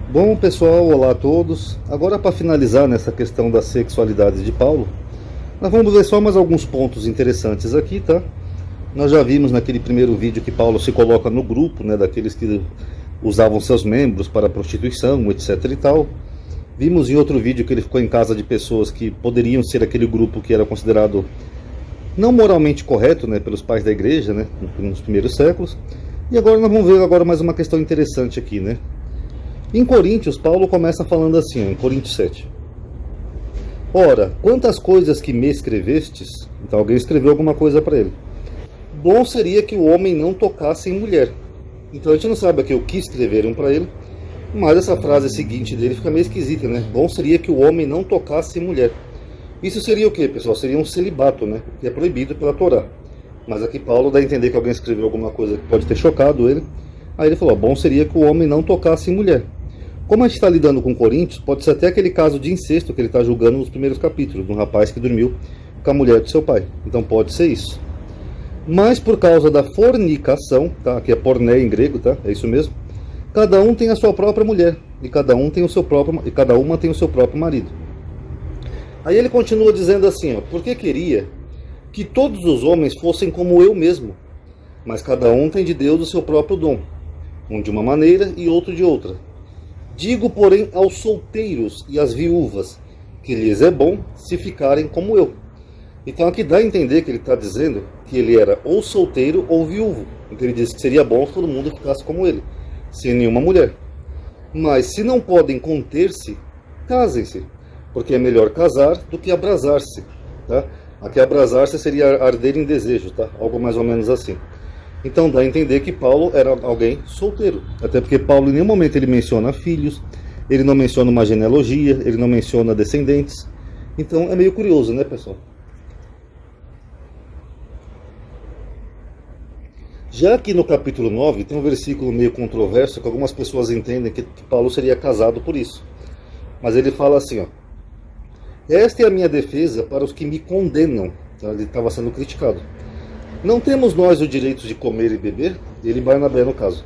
Bom, pessoal, olá a todos. Agora, para finalizar nessa questão da sexualidade de Paulo, nós vamos ver só mais alguns pontos interessantes aqui, tá? Nós já vimos naquele primeiro vídeo que Paulo se coloca no grupo, né, daqueles que usavam seus membros para prostituição, etc e tal. Vimos em outro vídeo que ele ficou em casa de pessoas que poderiam ser aquele grupo que era considerado não moralmente correto, né, pelos pais da igreja, né, nos primeiros séculos. E agora nós vamos ver agora mais uma questão interessante aqui, né? Em Coríntios, Paulo começa falando assim, em Coríntios 7. Ora, quantas coisas que me escrevestes, então alguém escreveu alguma coisa para ele. Bom seria que o homem não tocasse em mulher. Então a gente não sabe aqui o que escreveram para ele, mas essa frase seguinte dele fica meio esquisita, né? Bom seria que o homem não tocasse em mulher. Isso seria o quê, pessoal? Seria um celibato, né? Que é proibido pela Torá. Mas aqui Paulo dá a entender que alguém escreveu alguma coisa que pode ter chocado ele. Aí ele falou, bom seria que o homem não tocasse em mulher. Como a gente está lidando com Coríntios, pode ser até aquele caso de incesto que ele está julgando nos primeiros capítulos, de um rapaz que dormiu com a mulher de seu pai. Então pode ser isso. Mas por causa da fornicação, tá? Que é porné em grego, tá? É isso mesmo. Cada um tem a sua própria mulher e cada uma tem o seu próprio marido. Aí ele continua dizendo assim, ó, porque queria que todos os homens fossem como eu mesmo, mas cada um tem de Deus o seu próprio dom, um de uma maneira e outro de outra. Digo, porém, aos solteiros e às viúvas, que lhes é bom se ficarem como eu. Então aqui dá a entender que ele está dizendo que ele era ou solteiro ou viúvo. Então ele diz que seria bom se todo mundo ficasse como ele, sem nenhuma mulher. Mas se não podem conter-se, casem-se, porque é melhor casar do que abrasar-se. Tá? Aqui abrasar-se seria arder em desejo, tá? Algo mais ou menos assim. Então dá a entender que Paulo era alguém solteiro. Até porque Paulo em nenhum momento ele menciona filhos, ele não menciona uma genealogia, ele não menciona descendentes. Então é meio curioso, né, pessoal? Já aqui no capítulo 9 tem um versículo meio controverso que algumas pessoas entendem que Paulo seria casado por isso. Mas ele fala assim, ó. Esta é a minha defesa para os que me condenam. Então, ele estava sendo criticado. Não temos nós o direito de comer e beber? Ele e Barnabé no caso.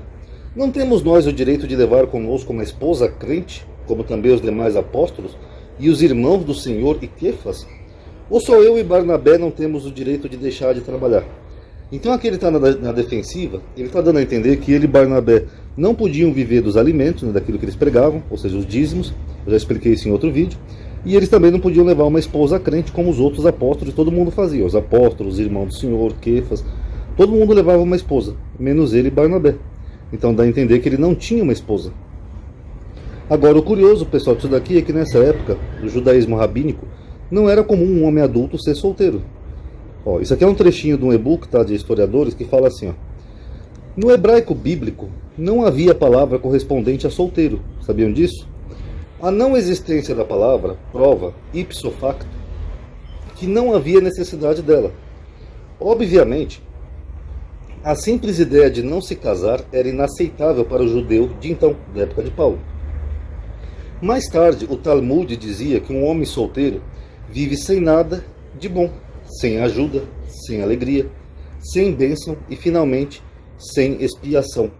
Não temos nós o direito de levar conosco uma esposa crente, como também os demais apóstolos, e os irmãos do Senhor e Quefas? Ou só eu e Barnabé não temos o direito de deixar de trabalhar? Então aqui ele está na defensiva, ele está dando a entender que ele e Barnabé não podiam viver dos alimentos, né, daquilo que eles pregavam, ou seja, os dízimos, eu já expliquei isso em outro vídeo, e eles também não podiam levar uma esposa crente como os outros apóstolos, todo mundo fazia, os apóstolos, os irmãos do Senhor, Quefas, todo mundo levava uma esposa, menos ele e Barnabé. Então dá a entender que ele não tinha uma esposa. Agora o curioso, pessoal, disso daqui é que nessa época, do judaísmo rabínico, não era comum um homem adulto ser solteiro. Ó, isso aqui é um trechinho de um e-book, tá, de historiadores que fala assim, ó. No hebraico bíblico não havia palavra correspondente a solteiro, sabiam disso? A não existência da palavra prova, ipso facto, que não havia necessidade dela. Obviamente, a simples ideia de não se casar era inaceitável para o judeu de então, da época de Paulo. Mais tarde, o Talmud dizia que um homem solteiro vive sem nada de bom, sem ajuda, sem alegria, sem bênção e, finalmente, sem expiação.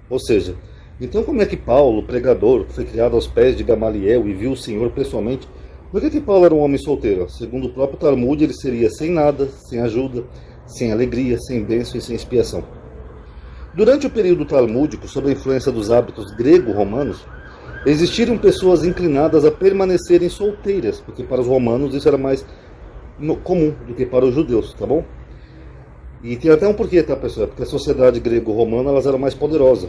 Ou seja, então como é que Paulo, pregador, que foi criado aos pés de Gamaliel e viu o Senhor pessoalmente, por que Paulo era um homem solteiro? Segundo o próprio Talmud, ele seria sem nada, sem ajuda, sem alegria, sem bênção e sem expiação. Durante o período talmúdico, sob a influência dos hábitos grego-romanos, existiram pessoas inclinadas a permanecerem solteiras, porque para os romanos isso era mais comum do que para os judeus, tá bom? E tem até um porquê, tá, pessoal? Porque a sociedade grego-romana elas era mais poderosa.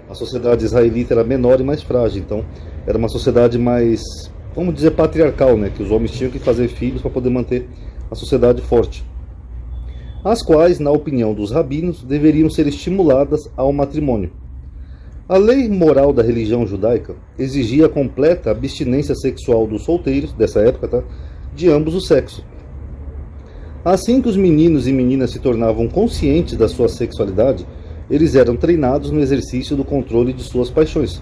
A sociedade israelita era menor e mais frágil, então era uma sociedade mais, vamos dizer, patriarcal, né? Que os homens tinham que fazer filhos para poder manter a sociedade forte. As quais, na opinião dos rabinos, deveriam ser estimuladas ao matrimônio. A lei moral da religião judaica exigia a completa abstinência sexual dos solteiros, dessa época, tá? De ambos os sexos. Assim que os meninos e meninas se tornavam conscientes da sua sexualidade, eles eram treinados no exercício do controle de suas paixões.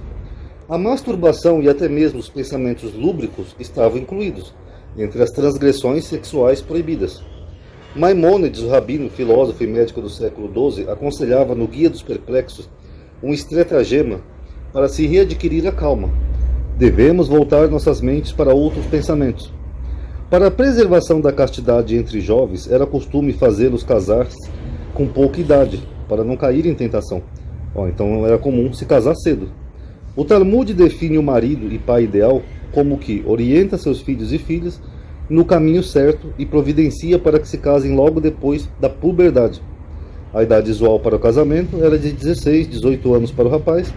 A masturbação e até mesmo os pensamentos lúbricos estavam incluídos entre as transgressões sexuais proibidas. Maimônides, o rabino, filósofo e médico do século XII, aconselhava no Guia dos Perplexos um estratagema para se readquirir a calma, Devemos voltar nossas mentes para outros pensamentos. Para a preservação da castidade entre jovens, era costume fazê-los casar com pouca idade, para não cair em tentação. Então era comum se casar cedo. O Talmud define o marido e pai ideal como que orienta seus filhos e filhas no caminho certo e providencia para que se casem logo depois da puberdade. A idade usual para o casamento era de 16, 18 anos para o rapaz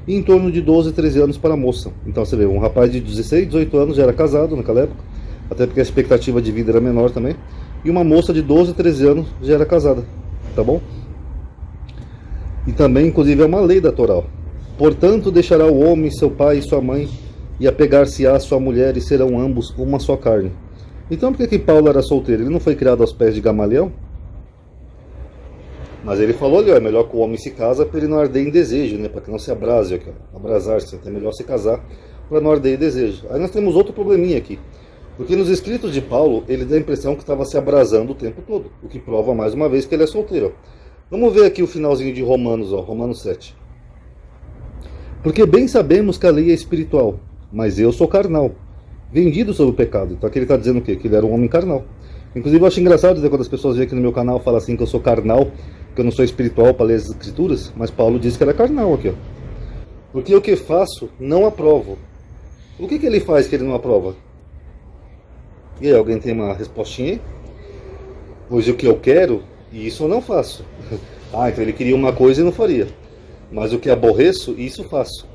e em torno de 12, 13 anos para a moça. Então você vê, um rapaz de 16, 18 anos já era casado naquela época, até porque a expectativa de vida era menor também, e uma moça de 12, 13 anos já era casada, tá bom? E também, inclusive, é uma lei da Torá. Portanto, deixará o homem seu pai e sua mãe, e apegar-se-á a sua mulher, e serão ambos uma só carne. Então, por que Paulo era solteiro? Ele não foi criado aos pés de Gamaliel? Mas ele falou ali, ó, é melhor que o homem se casa para ele não arder em desejo, né? Para que não se abrase, aqui, ó, abrasar-se. Então é melhor se casar para não arder em desejo. Aí nós temos outro probleminha aqui. Porque nos escritos de Paulo, ele dá a impressão que estava se abrasando o tempo todo. O que prova mais uma vez que ele é solteiro. Vamos ver aqui o finalzinho de Romanos, ó, Romanos 7. Porque bem sabemos que a lei é espiritual, mas eu sou carnal, vendido sobre o pecado. Então aqui ele está dizendo o quê? Que ele era um homem carnal. Inclusive eu acho engraçado dizer quando as pessoas veem aqui no meu canal falam assim que eu sou carnal, que eu não sou espiritual para ler as escrituras, mas Paulo diz que era carnal aqui, ó. Porque o que faço não aprovo. O que ele faz que ele não aprova? E aí, alguém tem uma respostinha aí? Pois o que eu quero, isso eu não faço. Ah, então ele queria uma coisa e não faria. Mas o que aborreço, isso faço.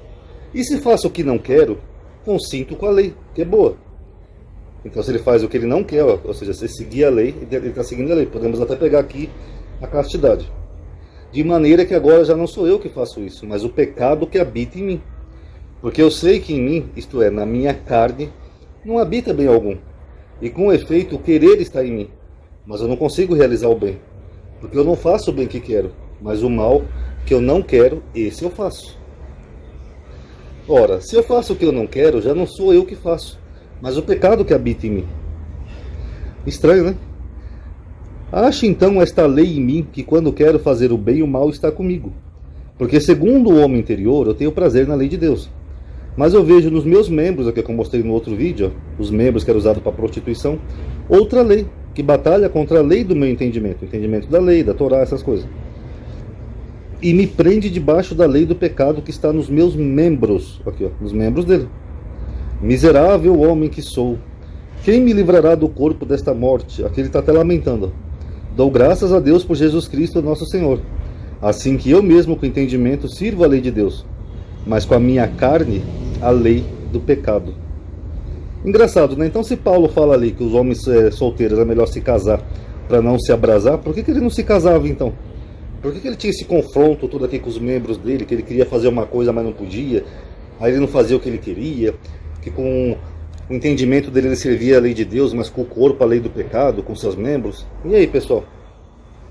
E se faço o que não quero, consinto com a lei, que é boa. Então se ele faz o que ele não quer, ó, ou seja, se seguir a lei, ele está seguindo a lei. Podemos até pegar aqui a castidade. De maneira que agora já não sou eu que faço isso, mas o pecado que habita em mim. Porque eu sei que em mim, isto é, na minha carne, não habita bem algum. E com efeito, o querer está em mim. Mas eu não consigo realizar o bem. Porque eu não faço o bem que quero, mas o mal que eu não quero, esse eu faço. Ora, se eu faço o que eu não quero, já não sou eu que faço, mas o pecado que habita em mim. Estranho, né? Ache então esta lei em mim, que quando quero fazer o bem, o mal está comigo. Porque segundo o homem interior, eu tenho prazer na lei de Deus. Mas eu vejo nos meus membros, aqui que eu mostrei no outro vídeo, ó, os membros que eram usados para prostituição, outra lei, que batalha contra a lei do meu entendimento, o entendimento da lei, da Torá, essas coisas. E me prende debaixo da lei do pecado que está nos meus membros, aqui, ó, nos membros dele. Miserável homem que sou, quem me livrará do corpo desta morte? Aqui ele está até lamentando. Dou graças a Deus por Jesus Cristo, nosso Senhor. Assim que eu mesmo, com entendimento, sirvo a lei de Deus, mas com a minha carne, a lei do pecado. Engraçado, né? Então se Paulo fala ali que os homens solteiros é melhor se casar para não se abrasar, por que ele não se casava então? Por que ele tinha esse confronto todo aqui com os membros dele, que ele queria fazer uma coisa, mas não podia, aí ele não fazia o que ele queria, que com o entendimento dele ele servia a lei de Deus, mas com o corpo a lei do pecado, com seus membros? E aí, pessoal?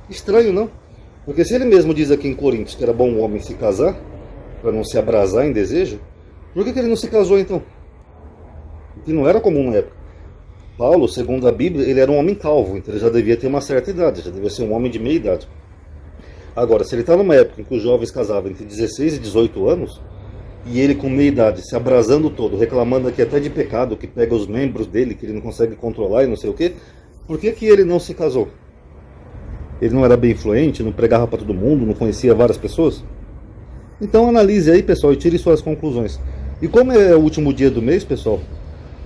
Estranho, não? Porque se ele mesmo diz aqui em Coríntios que era bom o homem se casar, para não se abrasar em desejo, por que ele não se casou então? Que não era comum na época. Paulo, segundo a Bíblia, ele era um homem calvo, então ele já devia ter uma certa idade, já devia ser um homem de meia idade. Agora, se ele está numa época em que os jovens casavam entre 16 e 18 anos, e ele com meia idade, se abrasando todo, reclamando aqui até de pecado, que pega os membros dele, que ele não consegue controlar e não sei o quê, por que ele não se casou? Ele não era bem influente, não pregava para todo mundo, não conhecia várias pessoas? Então analise aí, pessoal, e tire suas conclusões. E como é o último dia do mês, pessoal,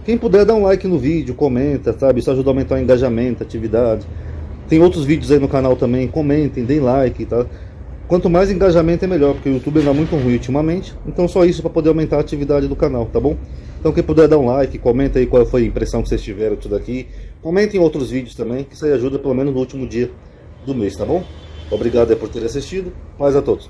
quem puder dar um like no vídeo, comenta, sabe? Isso ajuda a aumentar o engajamento, a atividade. Tem outros vídeos aí no canal também, comentem, deem like, tá? Quanto mais engajamento é melhor, porque o YouTube anda muito ruim ultimamente. Então só isso para poder aumentar a atividade do canal, tá bom? Então quem puder dar um like, comenta aí qual foi a impressão que vocês tiveram disso daqui. Comentem outros vídeos também, que isso aí ajuda pelo menos no último dia do mês, tá bom? Obrigado aí por ter assistido. Paz a todos.